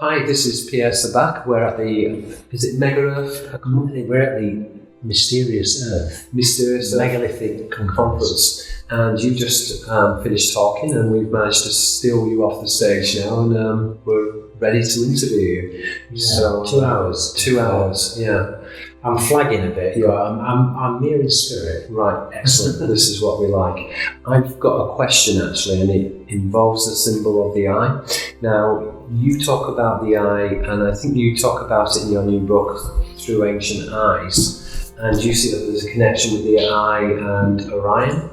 Hi, this is Pierre Sabak. We're at the, is it Mega Earth? We're at the Mysterious Earth Megalithic Conference. And you just finished talking, and we've managed to steal you off the stage now, and we're ready to interview you. Yeah, so 2 hours. 2 hours, yeah. I'm flagging a bit, Yeah. but I'm mere in spirit. Right, excellent. This is what we like. I've got a question actually, and it involves the symbol of the eye. Now, you talk about the eye, and I think you talk about it in your new book, Through Ancient Eyes, and you see that there's a connection with the eye and Orion.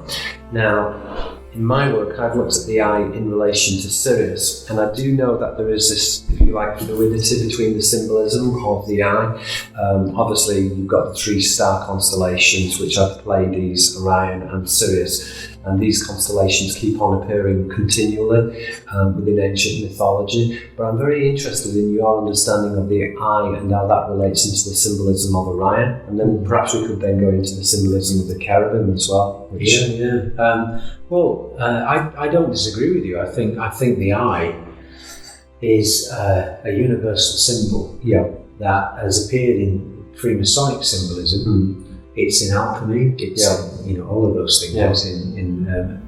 Now, in my work, I've looked at the eye in relation to Sirius, and I do know that there is this, if you like, fluidity between the symbolism of the eye. Obviously, you've got the 3 star constellations, which are the Pleiades, Orion, and Sirius, and these constellations keep on appearing continually within ancient mythology. But I'm very interested in your understanding of the eye and how that relates into the symbolism of Orion, and then perhaps we could then go into the symbolism of the cherubim as well. I don't disagree with you. I think the eye is a universal symbol that has appeared in Freemasonic symbolism. It's in alchemy. It's in, all of those things. It's in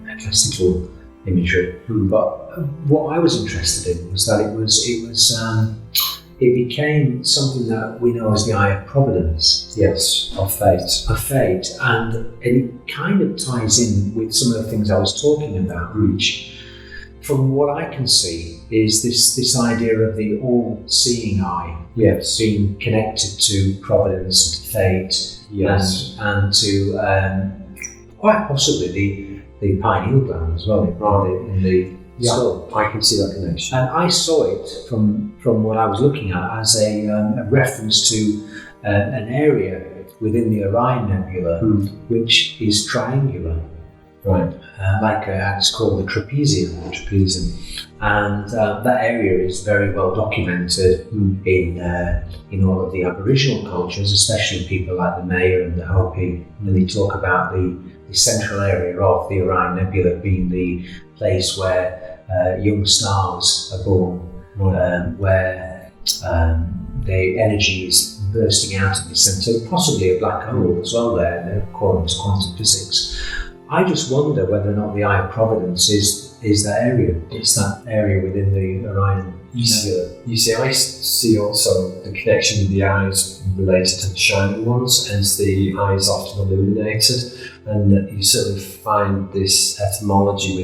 ecclesiastical imagery. But what I was interested in was that it became something that we know as the eye of providence. Yes, of fate. And it kind of ties in with some of the things I was talking about, which, from what I can see, is this idea of the all-seeing eye being connected to providence and fate, and to quite possibly the pineal gland as well, in the skull. I can see that connection. And I saw it from what I was looking at as a reference to an area within the Orion Nebula, which is triangular. Right. It's called the trapezium. And that area is very well documented in all of the Aboriginal cultures, especially people like the Maya and the Hopi, when they talk about the central area of the Orion Nebula being the place where young stars are born, where the energy is bursting out of the centre, possibly a black hole as well there, according to quantum physics. I just wonder whether or not the Eye of Providence is that area. It's that area within the Orion Nebula. You see, I see also the connection with the eyes related to the shining ones, hence the eyes often illuminated, and you certainly find this etymology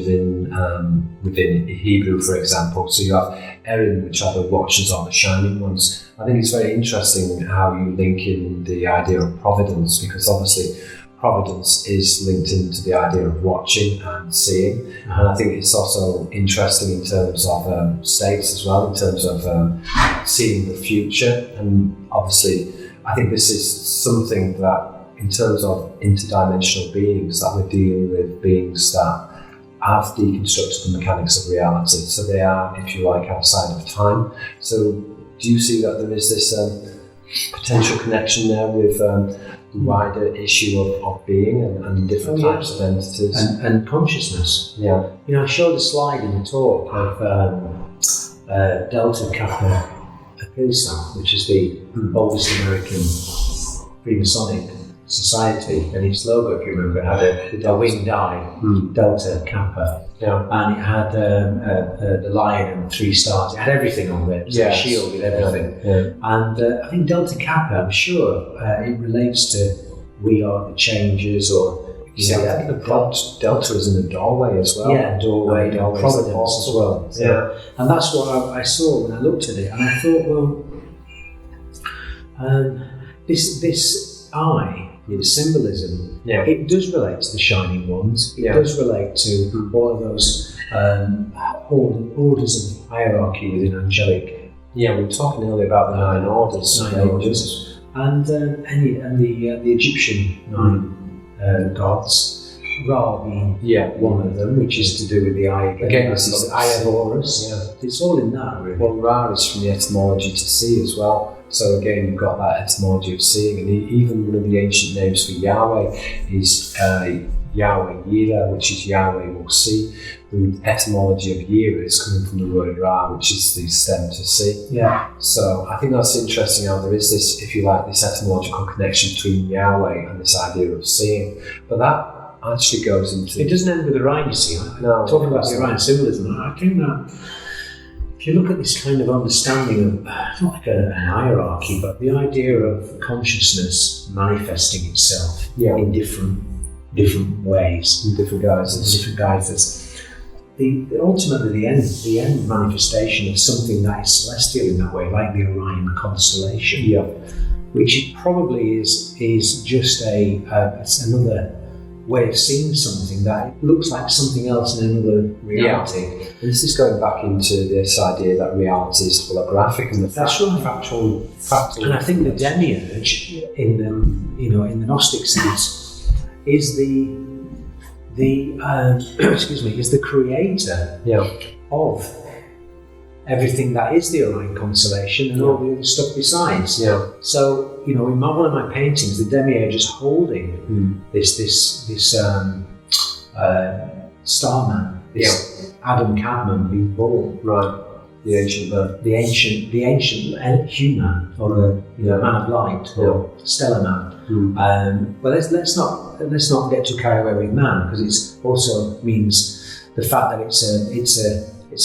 within Hebrew, for example. So you have Erin, which are the watchers, or the shining ones. I think it's very interesting how you link in the idea of providence, because obviously providence is linked into the idea of watching and seeing, and I think it's also interesting in terms of states as well, in terms of seeing the future. And obviously I think this is something that, in terms of interdimensional beings, that we're dealing with beings that have deconstructed the mechanics of reality, so they are, if you like, outside of time. So do you see that there is this potential connection there with the wider issue of being and different types of entities and consciousness? I showed a slide in the talk of Delta Kappa Epsilon, which is the oldest American Freemasonic society, and its logo, if you remember, had a winged eye, Delta Kappa, and it had the lion and 3 stars. It had everything on there. It was a shield with everything. And I think Delta Kappa, I'm sure it relates to we are the changers, or I think the Delta is in the doorway as well. Doorway, providence as well. And that's what I saw when I looked at it, and I thought, this eye, the symbolism, it does relate to the shining ones. It does relate to all of those orders of hierarchy within angelic. We were talking earlier about the 9 orders. And the Egyptian 9 gods, Ra being one of them, which is to do with the eye again. This is the eye of Horus. It's all in that, really. Well, Ra is from the etymology to see as well. So again, you've got that etymology of seeing, and even one of the ancient names for Yahweh is Yahweh Yira, which is Yahweh will see. The etymology of Yira is coming from the word Ra, which is the stem to see. Yeah. So I think that's interesting how there is this, if you like, this etymological connection between Yahweh and this idea of seeing. But that actually goes into... It doesn't end with Orion, you see. No, talking about the Orion symbolism, I think that if you look at this kind of understanding of, not like a hierarchy, but the idea of consciousness manifesting itself in different ways. In different guises. Ultimately, the end manifestation of something that is celestial in that way, like the Orion constellation, which probably is just another way of seeing something that looks like something else in another reality. Yeah. And this is going back into this idea that reality is holographic and the fractal. And I think the demiurge, in the Gnostic sense, is the creator of everything that is the Orion constellation and all the other stuff besides. Yeah. So, in one of my paintings, the demiurge is holding this starman, this Adam Cadman being born. Right. The ancient man. The ancient human, or the man of light, or stellar man. But let's not get too carried away with man, because it also means the fact that it's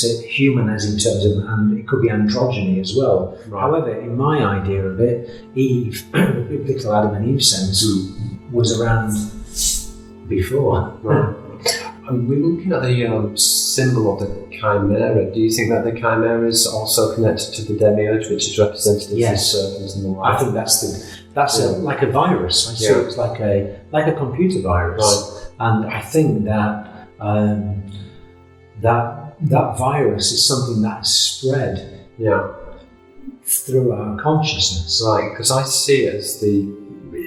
a human, as in terms of, and it could be androgyny as well. Right. However, in my idea of it, Eve, the biblical Adam and Eve sense, was around before. Right. And we're looking at the symbol of the chimera. Do you think that the chimera is also connected to the demiurge, which is represented as the serpent and the light? I think that's like a virus. I see it's like a computer virus, right. And I think that that virus is something that's spread through our consciousness. Right, because I see it as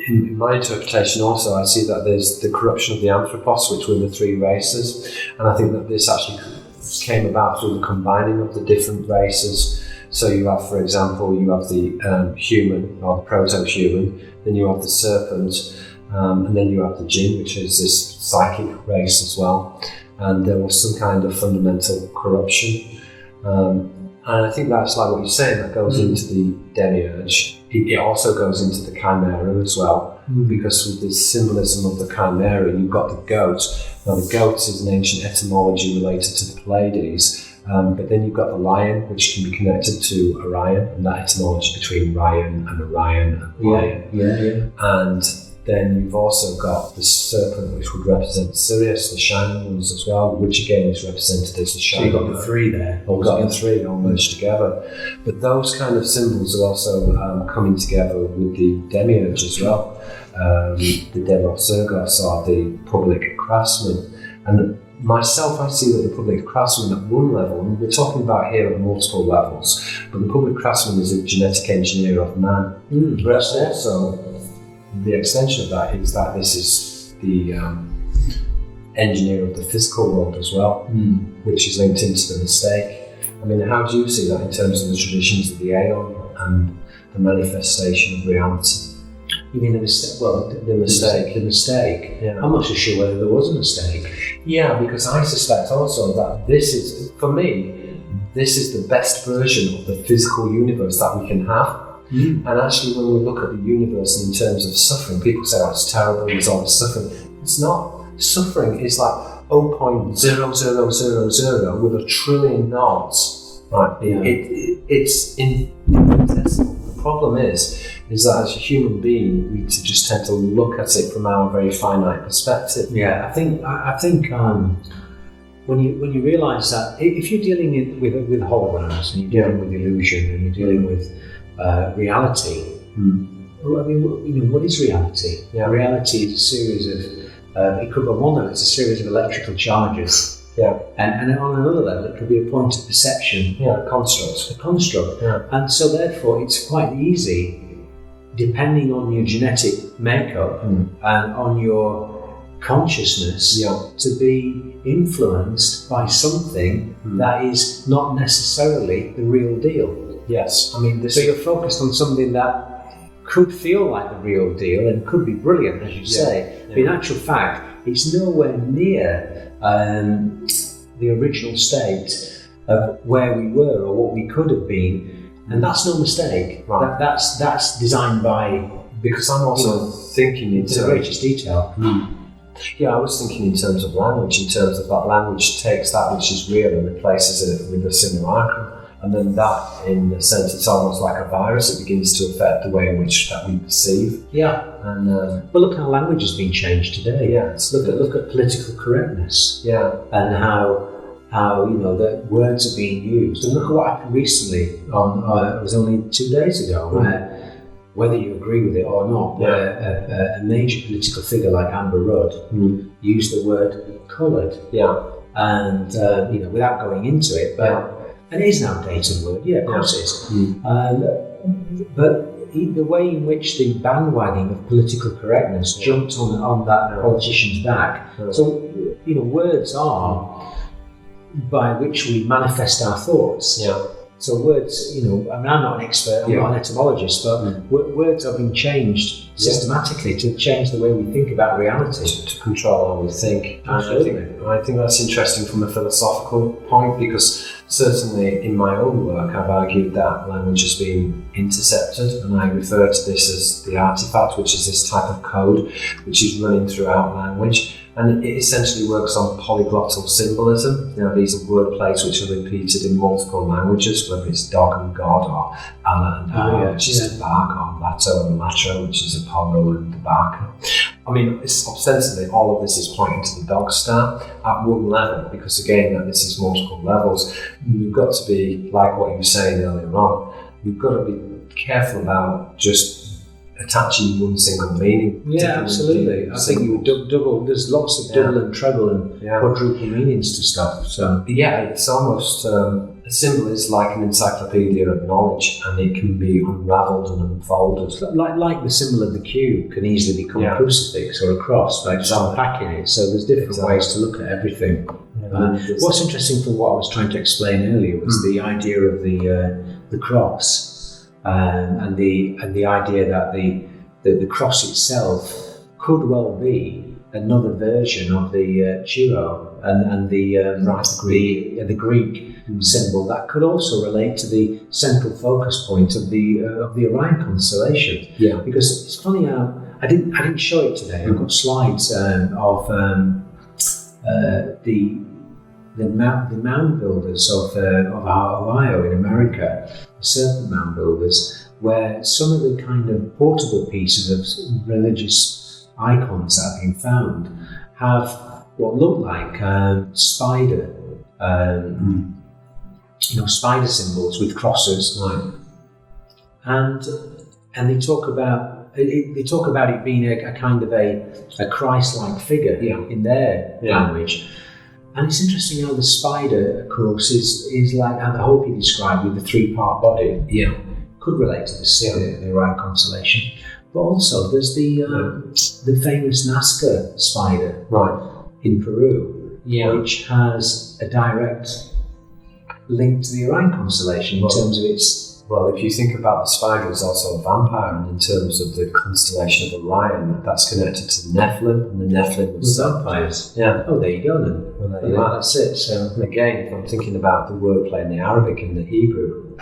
in my interpretation also, I see that there's the corruption of the anthropos, which were the three races, and I think that this actually came about through the combining of the different races. So you have, for example, the human, or the proto-human, then you have the serpent, and then you have the jinn, which is this psychic race as well. And there was some kind of fundamental corruption. And I think that's like what you're saying, that goes into the demiurge. It also goes into the chimera as well, because with the symbolism of the chimera, you've got the goat. Now the goat is an ancient etymology related to the Pleiades, but then you've got the lion, which can be connected to Orion, and that etymology between Ryan and Orion and lion. And then you've also got the serpent, which would represent Sirius, the shining ones as well, which again is represented as the shining. So you've got the three there. You've got the three all merged together. But those kind of symbols are also coming together with the demiurge as well. The Demos Ergos, or the public craftsman. And myself, I see that the public craftsman at one level, and we're talking about here at multiple levels, but the public craftsman is a genetic engineer of man. But also, the extension of that is that this is the engineer of the physical world as well, which is linked into the mistake. I mean, how do you see that in terms of the traditions of the Aeon and the manifestation of reality? You mean the mistake? Well, the mistake. Yeah. I'm not so sure whether there was a mistake. Yeah, because I suspect also that this is, for me, this is the best version of the physical universe that we can have. And actually, when we look at the universe in terms of suffering, people say, oh, it's terrible, there's all this suffering. It's not. Suffering is like 0.0000 with a trillion nods. Right? It's infinitesimal. The problem is that as a human being, we just tend to look at it from our very finite perspective. Yeah, I think when you realise that if you're dealing with holograms and you're dealing with illusion and you're dealing with reality. I mean, what is reality? Yeah. Reality is a series of, it could be on one level, it's a series of electrical charges. Yeah. And on another level, it could be a point of perception. Yeah, a construct. Yeah. And so therefore, it's quite easy, depending on your genetic makeup and on your consciousness, to be influenced by something that is not necessarily the real deal. Yes, I mean, so you're focused on something that could feel like the real deal and could be brilliant, as you say, but in actual fact, it's nowhere near the original state of where we were or what we could have been, and that's no mistake. Right. That's designed by, because I'm also thinking in the greatest detail. Yeah, I was thinking in terms of language, in terms of that language takes that which is real and replaces it with a simulacrum. And then that, in a sense, it's almost like a virus. It begins to affect the way in which that we perceive. Yeah. And but look how language has been changed today. Yeah. Look at political correctness. Yeah. And how the words are being used. And look at what happened recently. It was only 2 days ago, where, whether you agree with it or not, where a major political figure like Amber Rudd used the word coloured. Yeah. And without going into it, but. And it is an outdated word, yeah, of course it is. But the way in which the bandwagon of political correctness jumped on that politician's back. So, words are by which we manifest our thoughts. Yeah. So words, I'm not an expert, I'm not an etymologist, but words are being changed systematically to change the way we think about reality. To control how we think. Absolutely. I think that's interesting from a philosophical point, because certainly in my own work I've argued that language has been intercepted, and I refer to this as the artifact, which is this type of code which is running throughout language. And it essentially works on polyglottal symbolism. These are word plays which are repeated in multiple languages, whether it's dog and God, or Allah and Allah, which is tobacco, or Lato and Latro, which is Apollo and tobacco. I mean, ostensibly all of this is pointing to the dog star at one level, because again, this is multiple levels. You've got to be, like what you were saying earlier on, you've got to be careful about just attaching one single meaning. Yeah, absolutely. I think you double. There's lots of double and treble and quadruple meanings to stuff. So it's almost a symbol is like an encyclopedia of knowledge, and it can be unravelled and unfolded. Like the symbol of the cube can easily become a crucifix or a cross by just unpacking it. So there's different ways to look at everything. What's interesting from what I was trying to explain earlier was the idea of the cross. And the idea that the cross itself could well be another version of the churro and the Greek symbol that could also relate to the central focus point of the Orion constellation. Yeah. Because it's funny how I didn't show it today. I've got slides of the mound builders of Ohio in America, the serpent mound builders, where some of the kind of portable pieces of religious icons that have been found have what look like spider symbols with crosses, and they talk about it being a kind of a Christ-like figure in their language. And it's interesting how the spider, of course, is like how the Hopi described with the three-part body. Yeah, could relate to the Orion constellation. But also, there's the famous Nazca spider, in Peru, which has a direct link to the Orion constellation in terms of its. Well, if you think about the spider as also a vampire, and in terms of the constellation of Orion, that's connected to the Nephilim, and the Nephilim was vampires. Yeah. Oh, there you go then. Well, there you are. That's it. So again, if I'm thinking about the wordplay in the Arabic and the Hebrew,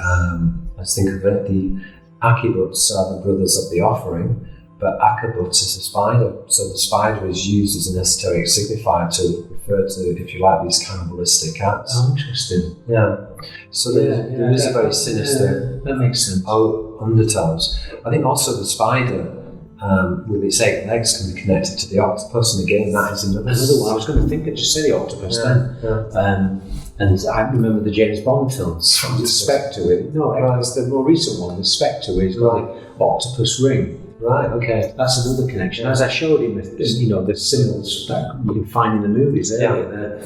let's think of it. The Akibuts are the brothers of the offering, but Akabuts is a spider. So the spider is used as an esoteric signifier to refer to, if you like, these cannibalistic acts. Oh, interesting. Yeah. So there is a very sinister that makes sense. Undertones. I think also the spider, with its 8 legs, can be connected to the octopus, and again, that is another one. I was going to think of just say the octopus then. Yeah. And I remember the James Bond films from the Spectre with it's the more recent one, the Spectre, where he's got the octopus ring. Right, okay. That's another connection. As I showed him with the symbols that you can find in the movies earlier.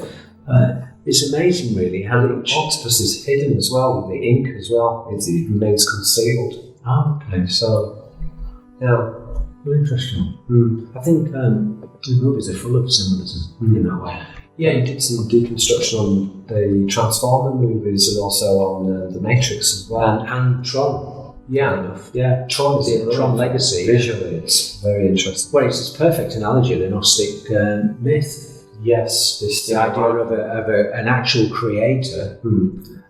It's amazing, really, how the octopus is hidden as well with the ink as well. It remains concealed. Oh, okay. So, yeah. Very interesting. I think the movies are full of symbolism in that way. Yeah, you did some deconstruction on the Transformer movies and also on the Matrix as well. And Tron. enough. Yeah, Tron is the Tron legacy. Visually, it's very interesting. Well, it's a perfect analogy of the Gnostic myth. Yes, this The idea of an actual creator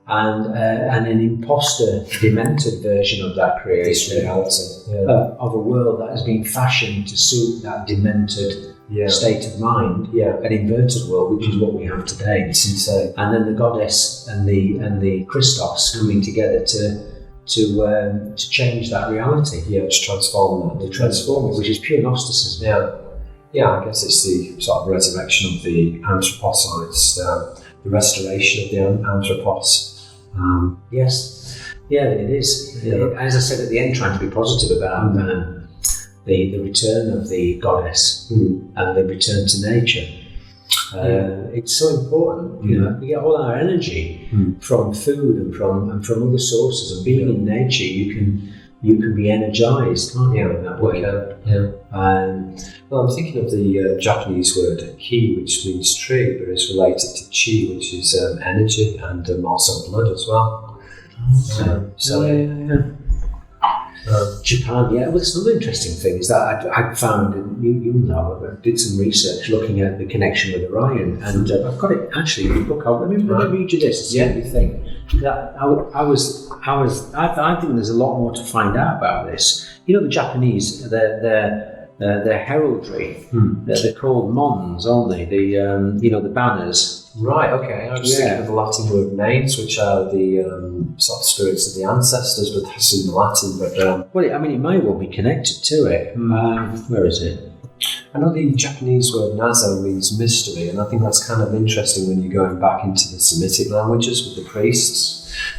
and an imposter, demented version of that creator. This reality. Of a world that has been fashioned to suit that demented state of mind, an inverted world, which is what we have today. It's insane. And then the goddess and the Christos coming together to change that reality. Yeah, to transform that. To transform it, which is pure Gnosticism. Yeah, I guess it's the sort of resurrection of the anthropos, or it's the restoration of the anthropos. Yes, it is. As I said at the end, trying to be positive about the return of the goddess and the return to nature. It's so important. You know, we get all our energy from food and from other sources. And being in nature, you can be energized, can't you? In that way. Well, I'm thinking of the Japanese word ki, which means tree, but it's related to chi, which is energy, and also blood as well. Japan, well, it's another interesting thing is that I found, and you know, I did some research looking at the connection with Orion, and I've got it actually in the book. Let me read you this and see what you think. I think there's a lot more to find out about this. You know, the Japanese, their heraldry, they're called mons, aren't they? The banners. Right, okay. I was thinking of the Latin word manes, which are the sort of spirits of the ancestors, but that's in the Latin. But well, I mean, it may well be connected to it. Where is it? I know the Japanese word nazo means mystery, and I think that's kind of interesting when you're going back into the Semitic languages with the priests.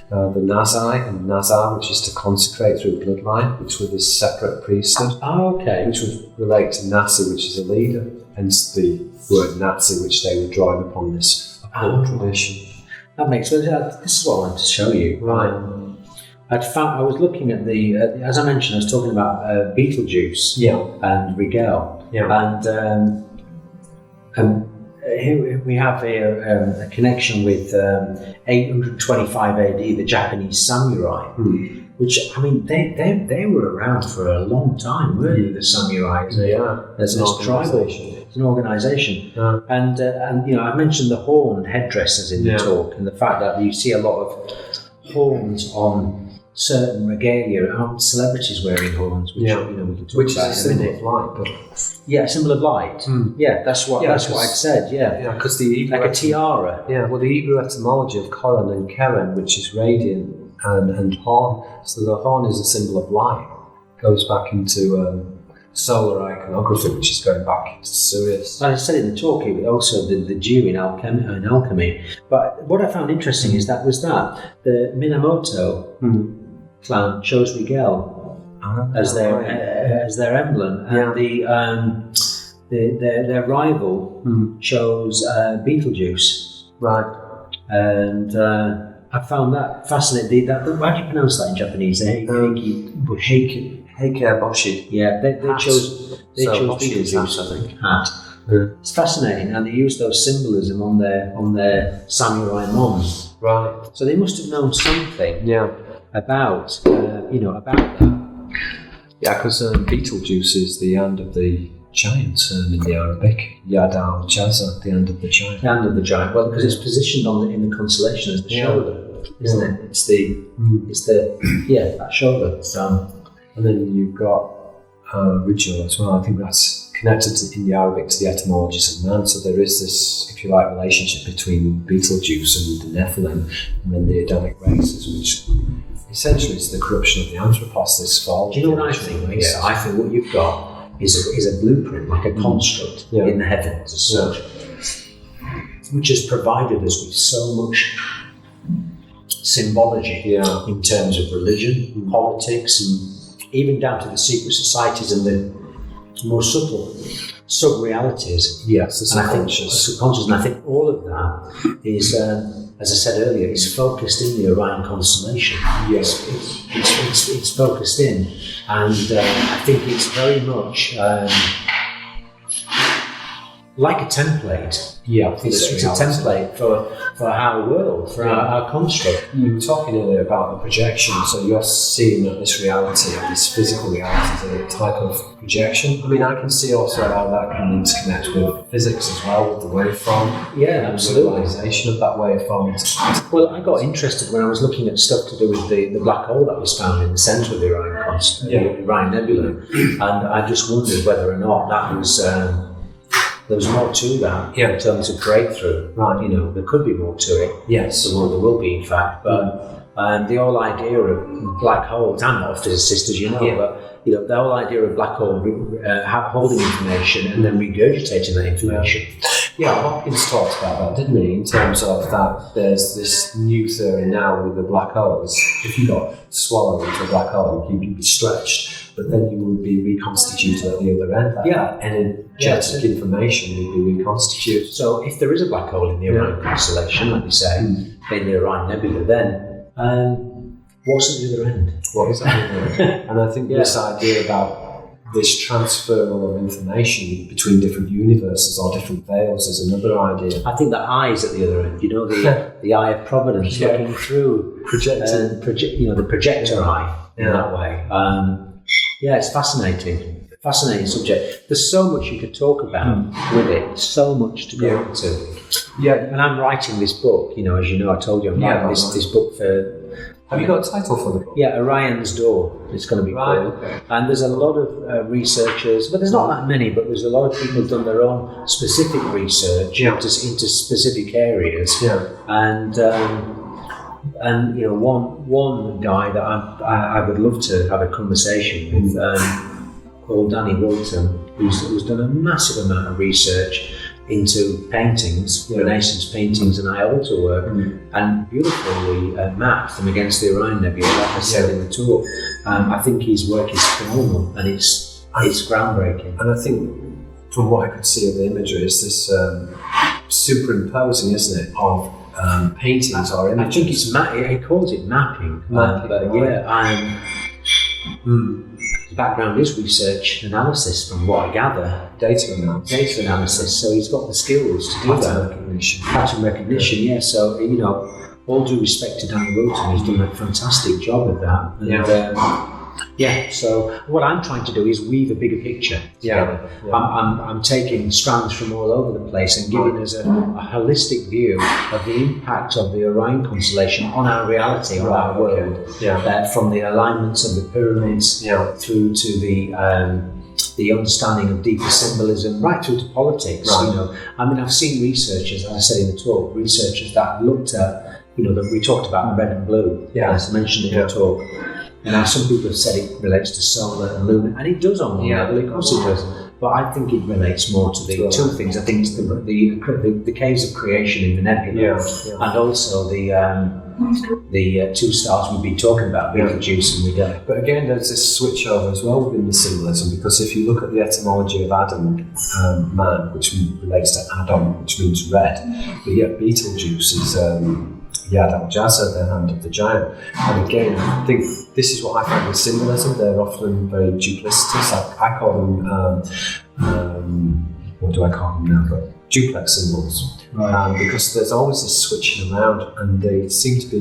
The nazai and nazar, which is to consecrate through bloodline, which were this separate priesthood. Oh, okay. Which would relate to Nasi, which is a leader, hence the word Nazi, which they were drawing upon this occult tradition. That makes sense. This is what I wanted to show you. Right. I was looking at as I mentioned, I was talking about Beetlejuice and Rigel. And here we have a connection with 825 AD, the Japanese samurai, which, I mean, they were around for a long time, weren't they, the samurai? As an organisation. It's an organisation. And you know, I mentioned the horned headdresses in the talk, and the fact that you see a lot of horns on certain regalia, celebrities wearing horns, which we can talk about is a symbol of light, but a symbol of light. That's what I'd said. Because the Hebrew like a tiara. Well, the Hebrew etymology of Koran and Keren, which is radiant, and horn. So the horn is a symbol of light. Goes back into solar iconography, which is going back into Sirius. I said in the talk, also the Jew in alchemy. But what I found interesting is that the Minamoto clan chose Rigel as their emblem, and their rival chose Beetlejuice. Right. And I found that fascinating. How do you pronounce that in Japanese? Heikeboshi. They chose Beetlejuice, I think. Hat. It's fascinating, and they used those symbolism on their samurai mons. Right. So they must have known something. About that. Yeah, because Beetlejuice is the hand of the giant in the Arabic. Yad al-Jaza, the hand of the giant. The hand of the giant. Well, because it's positioned in the constellation as the shoulder, isn't it? It's that shoulder. And then you've got ritual as well. I think that's connected in the Arabic to the etymologies of man. So there is this, if you like, relationship between Beetlejuice and the Nephilim, and then the Adamic races, which essentially is the corruption of the anthropos, this fall. Do you know what I think? I think what you've got is a blueprint, like a construct in the heavens as such, which has provided us with so much symbology in terms of religion, politics, and even down to the secret societies and the more subtle sub-realities. Yes, the subconscious. And I think all of that is, as I said earlier, is focused in the Orion constellation. Yes. It's focused in, and I think it's very much like a template. Yeah, It's a template for our world, for our construct. You were talking earlier about the projection, so you're seeing that this reality, or this physical reality, is a type of projection. I mean, I can see also how that can interconnect with physics as well, with the waveform. Yeah, absolutely. The visualization of that waveform. Well, I got interested when I was looking at stuff to do with the black hole that was found in the centre of the Orion Nebula, and I just wondered whether or not that was there was more to that in terms of breakthrough. Right. You know, there could be more to it. Yes. There will be, in fact. But the whole idea of black holes, I'm not a physicist, as you know, but you know, the whole idea of black hole holding information and then regurgitating that information. Yeah, Hopkins talked about that, didn't he? In terms of that, there's this new theory now with the black holes. If you got swallowed into a black hole, you'd be stretched, but then you would be reconstituted at the other end. That energetic information would be reconstituted. So if there is a black hole in the Orion constellation, like we say, in the Orion Nebula, then what's at the other end? What is that? And I think this idea about this transferal of information between different universes or different veils is another idea. I think the eye's at the other end. You know, the eye of providence looking through, projecting, the projector eye in that way. It's fascinating. Fascinating subject. There's so much you could talk about with it. So much to go into. Yeah, and I'm writing this book. You know, as you know, I told you I'm writing this book for. Have you got a title for the book? Yeah, Orion's Door. It's going to be called. Okay. And there's a lot of researchers, but there's not that many. But there's a lot of people who've done their own specific research into specific areas. Yeah. And you know, one guy that I would love to have a conversation with, called Danny Wilton, who's done a massive amount of research into paintings, Renaissance paintings and iota work, and beautifully mapped them against the Orion Nebula, like I said in the talk. I think his work is phenomenal, and it's groundbreaking. And I think, from what I could see of the imagery, is this superimposing, isn't it, of paintings or images. I think it's he calls it mapping. His background is research analysis, from what I gather. Data analysis. So he's got the skills to do that. Pattern recognition, yeah. So, you know, all due respect to Danny Wilton, he's done a fantastic job of that. And, so what I'm trying to do is weave a bigger picture together. I'm taking strands from all over the place and giving us a holistic view of the impact of the Orion constellation on our reality, on our world. From the alignments of the pyramids through to the understanding of deeper symbolism, right through to politics. You know, I mean, I've seen researchers, as I said in the talk, researchers that looked at, you know, that we talked about red and blue, as I mentioned in the talk. And now some people have said it relates to solar and lunar, and it does on one level, of course it does. But I think it relates more to the two things. I think it's the caves of creation in the nebula, and also the two stars we've been talking about, Betelgeuse and Medea. But again, there's this switch over as well within the symbolism, because if you look at the etymology of Adam, man, which relates to Adam, which means red, but yet Betelgeuse is Yad al-Jazza, the hand of the giant. And again, I think this is what I find with symbolism. They're often very duplicitous. I call them, what do I call them now? But duplex symbols. Because there's always this switching around, and they seem to be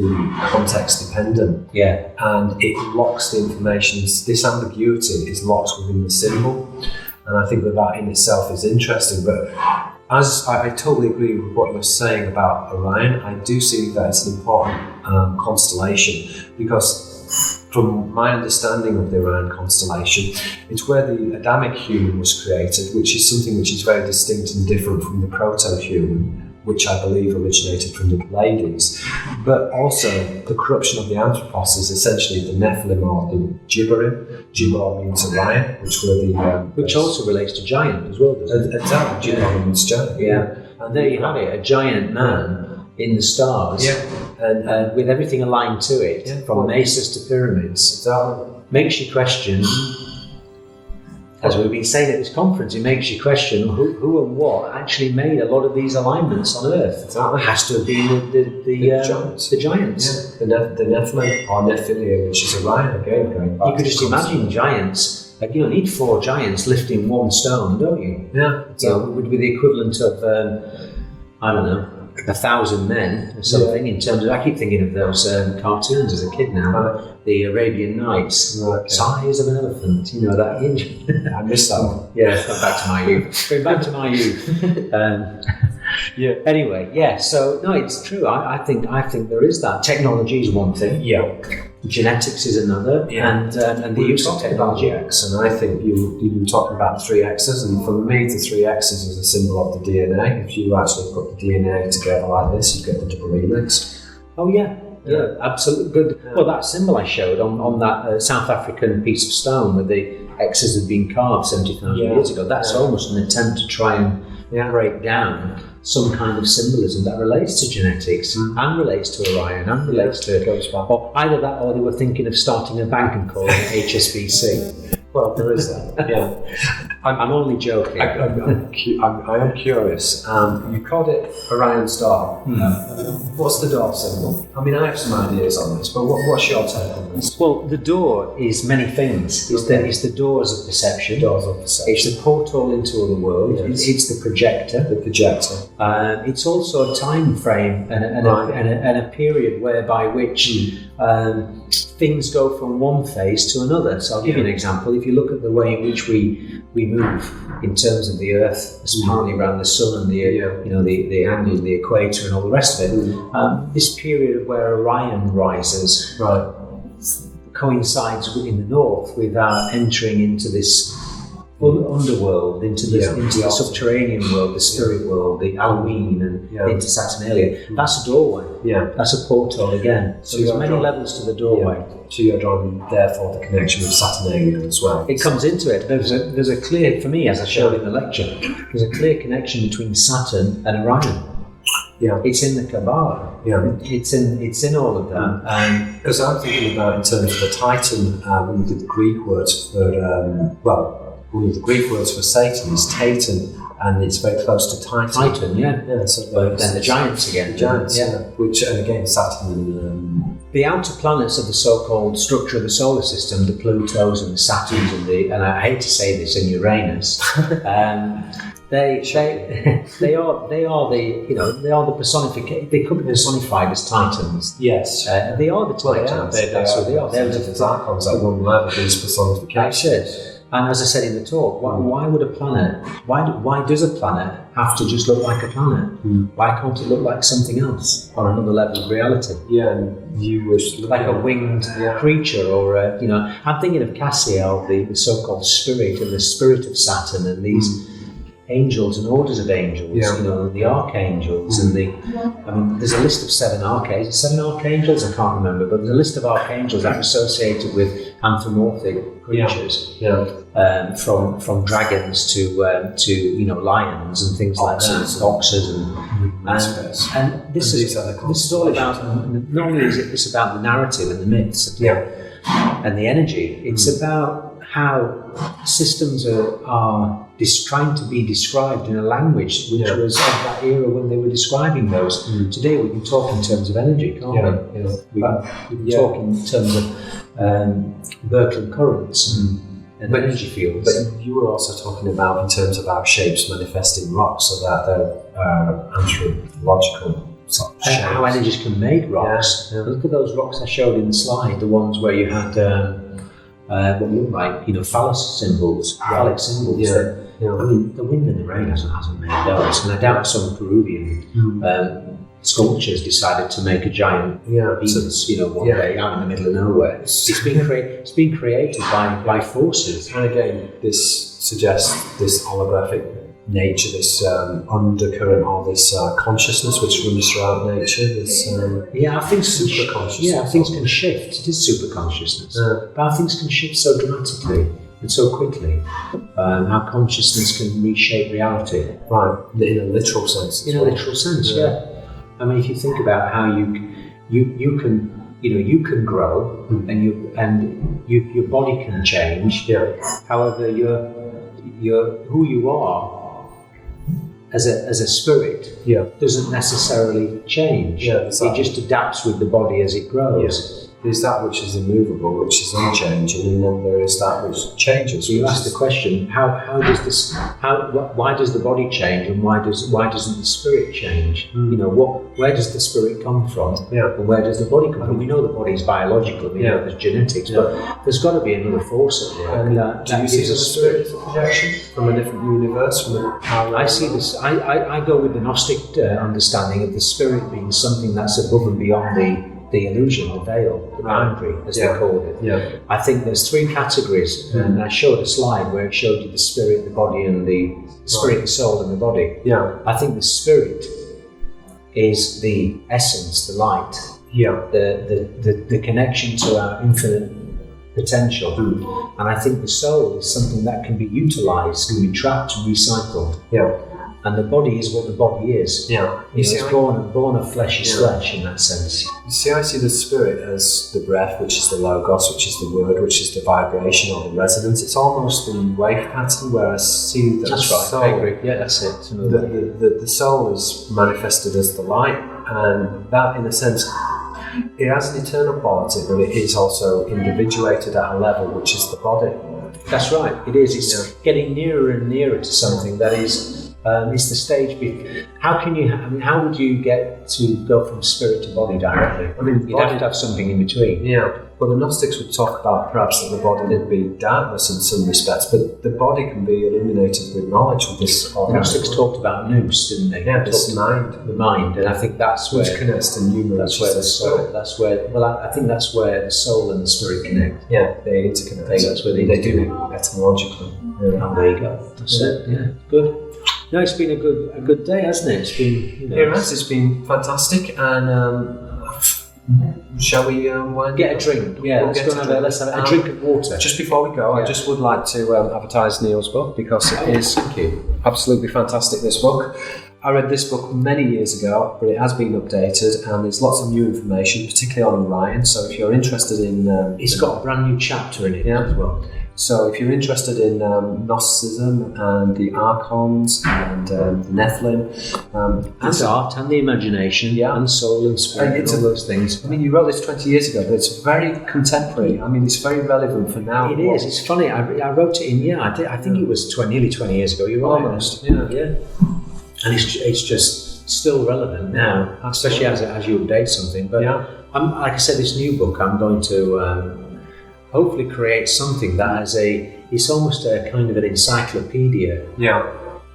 context dependent. And it locks the information. This ambiguity is locked within the symbol. And I think that in itself is interesting. But as I totally agree with what you're saying about Orion, I do see that it's an important constellation, because from my understanding of the Orion constellation, it's where the Adamic human was created, which is something which is very distinct and different from the proto-human, which I believe originated from the Pleiades. But also, the corruption of the Anthropos is essentially the Nephilim or the Gibborim. Gibbor means Orion, which were the... which also relates to giant as well, doesn't it? Exactly, Gibbor means giant. And there you have it, a giant man in the stars, and with everything aligned to it, from mesas to pyramids. Makes you question... As we've been saying at this conference, it makes you question who and what actually made a lot of these alignments on Earth. It has to have been the giants. The giants. The Nephilim or Nephilia, which is Orion again. Going back, you could just imagine giants like, you need 4 giants lifting 1 stone, don't you? Yeah. So it would be the equivalent of, I don't know, 1,000 men or something. In terms of, I keep thinking of those cartoons as a kid now, the Arabian Nights, size of an elephant. You know that. I missed that one. Yeah, going back to my youth. Going back to my youth. Yeah. Anyway, yeah. So no, it's true. I think there is that. Technology is one thing. Yeah. Genetics is another, and the use of technology. X, and I think you were talking about the 3 X's, and for me the 3 X's is a symbol of the DNA. If you actually put the DNA together like this, you get the double helix. Oh yeah, absolutely good. Yeah. Well, that symbol I showed on that South African piece of stone where the X's had been carved 70,000 years ago, that's almost an attempt to try and break down some kind of symbolism that relates to genetics and relates to Orion and relates to or either that, or they were thinking of starting a bank and calling it HSBC. Well, there is that. Yeah, I'm only joking. I am curious. You called it Orion star. What's the door symbol? I mean, I have some ideas on this, but what's your take on this? Well, the door is many things. It's the doors of perception. Doors of perception. It's the portal into other world. Yes. It's the projector. The projector. It's also a time frame and a period whereby which things go from one phase to another. So I'll give you an example. If you look at the way in which we move in terms of the Earth, apparently around the Sun and the angle of the equator and all the rest of it, this period where Orion rises coincides in the north with our entering into this underworld, into the subterranean world, the spirit world, the Halloween, and into Saturnalia. That's a doorway. Yeah, that's a portal again. So there's many levels to the doorway. Yeah. So you're drawing, therefore, the connection with Saturnalia as well. It comes into it. There's a clear, for me, as I showed in the lecture, there's a clear connection between Saturn and Orion. Yeah, it's in the Kabbalah. Yeah, it's in all of that. Because I'm thinking about in terms of the Titan, one of the Greek words for one of the Greek words for Satan is Titan, and it's very close to Titan. Titan, yeah. So then the giants again. The giants, which, and again, Saturn and the outer planets of the so-called structure of the solar system, the Plutos and the Saturns and I hate to say this, and Uranus. They are the personification. They could be personified as Titans. Yes, they are the Titans. That's what they are. They're the archons at one level. These personifications. That's it. And as I said in the talk, why would a planet? Why does a planet have to just look like a planet? Why can't it look like something else on another level of reality? Yeah, and you was like a winged creature, or I'm thinking of Cassiel, the so-called spirit, and the spirit of Saturn, and these angels and orders of angels, the archangels, and there's a list of 7 archangels. 7 archangels, I can't remember, but there's a list of archangels that are associated with anthropomorphic creatures, from dragons to lions and things like that, oxes and this is all about. Not only is this about the narrative and the myths, and the energy. It's about how systems are trying to be described in a language which was of that era when they were describing those. Today we can talk in terms of energy, can't we? We can talk in terms of Berkeley currents and energy fields. But you were also talking about in terms of our shapes manifesting rocks, so that they're anthropological. How energies can make rocks. Look at those rocks I showed in the slide, the ones where you had what look like phallic symbols. I mean, the wind and the rain hasn't made those, and I doubt some Peruvian sculptures decided to make a giant Venus, one day out in the middle of nowhere. It's been created by forces. And again, this suggests this holographic nature, this undercurrent, or this consciousness which runs throughout nature. This I think super consciousness. Yeah, things can shift. It is super consciousness, but how things can shift so dramatically and so quickly. How consciousness can reshape reality. Right, in a literal sense. In a literal sense, yeah. I mean, if you think about how you can grow and your body can change. Yeah. However, your who you are as a spirit doesn't necessarily change. Yeah, exactly. It just adapts with the body as it grows. There's that which is immovable, which is unchanging, and then there is that which changes. So you asked the question: why does the body change, and why doesn't the spirit change? You know, where does the spirit come from, and where does the body come from? We know the body is biological, we know there's genetics, but there's got to be another force at work. And do you see the spirit as a projection from a different universe? I see this. I go with the Gnostic understanding of the spirit being something that's above and beyond the illusion, the veil, the boundary, as they called it. I think there's 3 categories, and I showed a slide where it showed you the spirit, the body, and the spirit, the soul, and the body. I think the spirit is the essence, the light, the connection to our infinite potential. And I think the soul is something that can be utilised, can be trapped and recycled. And the body is what the body is. It's born of flesh is flesh in that sense. You see, I see the spirit as the breath, which is the logos, which is the word, which is the vibration or the resonance. It's almost the wave pattern where I see that that's right. soul, I agree. Yeah, that's it. The soul is manifested as the light, and that, in a sense, it has an eternal quality, but it is also individuated at a level which is the body. That's right. It is. It's getting nearer and nearer to something that is. It's the stage. How would you get to go from spirit to body directly? I mean, you'd have to have something in between. But the Gnostics would talk about perhaps that the body would be darkness in some respects, but the body can be illuminated with knowledge with this. The Gnostics talked about nous, didn't they? This mind. The mind, and I think that's where which connects to pneuma. That's where the soul. That's where. Well, I think that's where the soul and the spirit connect. They interconnect. That's where they do etymologically. Oh, there you go. That's it. Yeah, good. No, it's been a good day, hasn't it? It's been. It has. It's been fantastic, and shall we get a drink? Yeah, let's have a drink of water. Just before we go, I just would like to advertise Neil's book because it is absolutely fantastic. This book. I read this book many years ago, but it has been updated, and there's lots of new information, particularly on Orion. So if you're interested in, it's got a brand new chapter in it as well. So if you're interested in Gnosticism and the Archons and the Nephilim, and art and the imagination, and soul and spirit, and all those things. I mean, you wrote this 20 years ago, but it's very contemporary. I mean, it's very relevant for now. It is. It's funny. I wrote it in. I think it was nearly 20 years ago. You're right. Almost. And it's just still relevant now, especially as you update something. But like I said, this new book, I'm going to hopefully create something that it's almost a kind of an encyclopedia.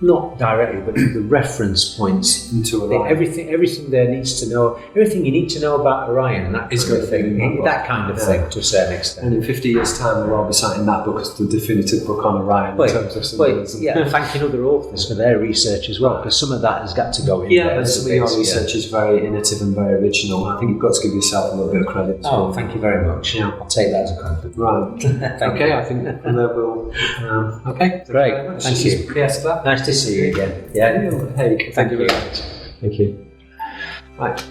Not directly, but the reference points into everything there needs to know, everything you need to know about Orion, that kind of thing, that kind of thing to a certain extent. And in 50 years' time, we'll all be citing that book as the definitive book on Orion in terms of symbolism. Thanking other authors for their research as well, because some of that has got to go in there. But some of your research is very innovative and very original. I think you've got to give yourself a little bit of credit. Thank you very much. I'll take that as a compliment. Right. Okay, I think from there we'll. Okay, great. Thank you. Pierre Sabak. Nice to see you again. Hague. Thank you very much. Thank you. Right.